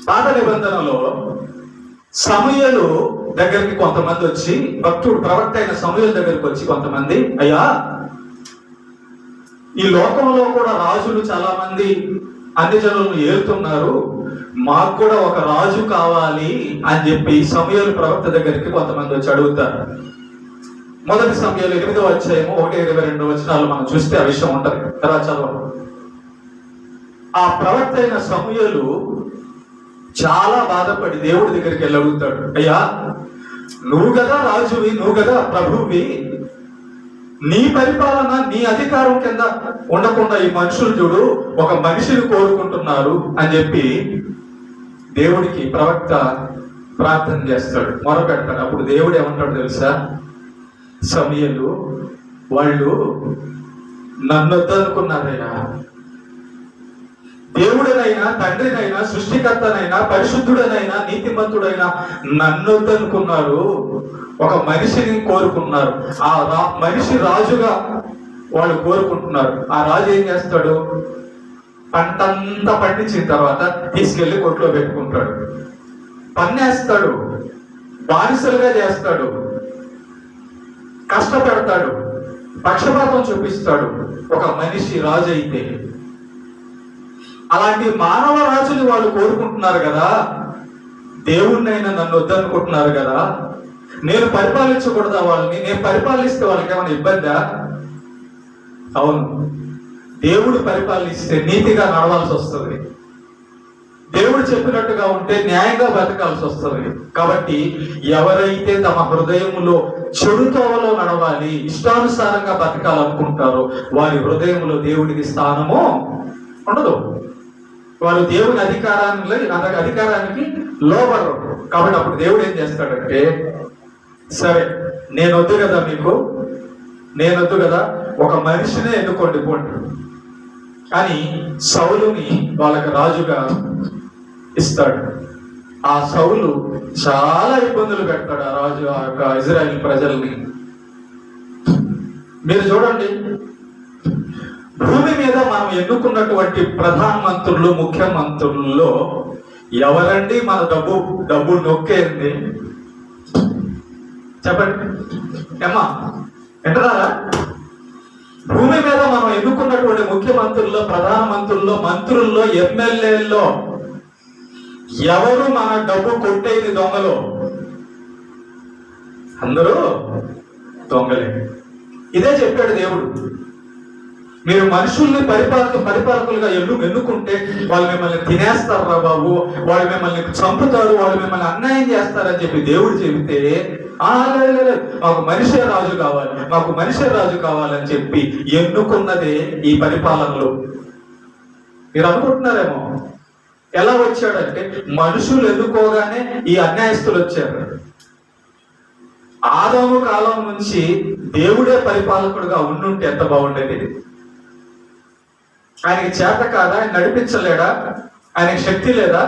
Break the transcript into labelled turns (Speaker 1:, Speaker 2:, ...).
Speaker 1: పాత నిబంధనలో సమూయేలు దగ్గరికి కొంతమంది వచ్చి, భక్తుడు ప్రవక్త అయిన సమూయేలు దగ్గరికి వచ్చి కొంతమంది, అయ్యా ఈ లోకంలో కూడా రాజులు చాలా మంది అన్ని జనులను ఏలుతున్నారు, మాకు కూడా ఒక రాజు కావాలి అని చెప్పి సమూయేలు ప్రవక్త దగ్గరికి కొంతమంది వచ్చి అడుగుతారు. మొదటి సమూయేలు 8వ అధ్యాయము 1-22 మనం చూస్తే ఆ విషయం ఉంటది. తర్వాత చదవండి. ఆ ప్రవక్త అయిన సమూయేలు చాలా బాధపడి దేవుడి దగ్గరికి వెళ్ళి అడుగుతాడు, అయ్యా నువ్వు కదా రాజువి, నువ్వు కదా ప్రభువి, నీ పరిపాలన నీ అధికారం కింద ఉండకుండా ఈ మనుషులు చూడు ఒక మనిషిని కోరుకుంటున్నారు అని చెప్పి దేవుడికి ప్రవక్త ప్రార్థన చేస్తాడు, మొరపెడతాడు. అప్పుడు దేవుడు ఏమంటాడు తెలుసా? సమూయేలు, వాళ్ళు నన్ను వద్దనుకున్నారయ్యా, దేవుడినైనా తండ్రినైనా సృష్టికర్తనైనా పరిశుద్ధుడనైనా నీతిమంతుడైనా నన్ను వద్దనుకున్నారు, ఒక మనిషిని కోరుకున్నారు. ఆ మనిషి రాజుగా వాళ్ళు కోరుకుంటున్నారు. ఆ రాజు ఏం చేస్తాడు? పంటంతా పండించిన తర్వాత తీసుకెళ్లి కొట్లో పెట్టుకుంటాడు, పన్నేస్తాడు, బానిసలుగా చేస్తాడు, కష్టపెడతాడు, పక్షపాతం చూపిస్తాడు. ఒక మనిషి రాజు అయితే అలాంటి మానవ రాజుని వాళ్ళు కోరుకుంటున్నారు కదా, దేవుణ్ణైనా నన్ను వద్దనుకుంటున్నారు కదా, నేను పరిపాలించకూడదా వాళ్ళని? నేను పరిపాలిస్తే వాళ్ళకి ఏమైనా ఇబ్బందా? అవును, దేవుడు పరిపాలిస్తే నీతిగా నడవాల్సి వస్తుంది, దేవుడు చెప్పినట్టుగా ఉంటే న్యాయంగా బతకాల్సి వస్తుంది. కాబట్టి ఎవరైతే తమ హృదయంలో చెడు తోవలో నడవాలి, ఇష్టానుసారంగా బతకాలనుకుంటారో వారి హృదయంలో దేవుడికి స్థానము ఉండదు. వారు దేవుని అధికారానికి లోబడరు. కాబట్టి అప్పుడు దేవుడు ఏం చేస్తాడంటే, సరే నేను వద్దు కదా మీకు, నేను వద్దు కదా, ఒక మనిషినే ఎన్నుకోండి పోండి అని సౌలుని వాళ్ళకి రాజుగా ఇస్తాడు. ఆ సౌలు చాలా ఇబ్బందులు పెడతాడు ఆ రాజు ఆ యొక్క ఇజ్రాయేల్ ప్రజల్ని. మీరు చూడండి, భూమి మీద మనం ఎన్నుకున్నటువంటి ప్రధానమంత్రులు ముఖ్యమంత్రుల్లో ఎవరండి మన డబ్బు నొక్కేంది? చెప్పండి ఏమ్మా, వింటున్నారా? భూమి మీద మనం ఎన్నుకున్నటువంటి ముఖ్యమంత్రుల్లో ప్రధానమంత్రుల్లో మంత్రుల్లో ఎమ్మెల్యేల్లో ఎవరు మన డబ్బు కొట్టేది? దొంగలు. అందరూ దొంగలే. ఇదే చెప్పాడు దేవుడు. మీరు మనుషుల్ని పరిపాలకులుగా ఎన్నుకుంటే వాళ్ళు మిమ్మల్ని తినేస్తారా బాబు, వాళ్ళు మిమ్మల్ని చంపుతారు, వాళ్ళు మిమ్మల్ని అన్యాయం చేస్తారని చెప్పి దేవుడు చెబితే, మాకు మనిషే రాజు కావాలి, మాకు మనిషే రాజు కావాలని చెప్పి ఎన్నుకున్నదే ఈ పరిపాలనలో. మీరు అనుకుంటున్నారేమో ఎలా వచ్చాడంటే, మనుషులు ఎన్నుకోగానే ఈ అన్యాయస్తులు వచ్చారు. ఆదాము కాలం నుంచి దేవుడే పరిపాలకుడుగా ఉండుంటే ఎంత బాగుండేది. ఆయనకి చేత కాదా? ఆయన నడిపించలేడా? ఆయనకి శక్తి లేదా?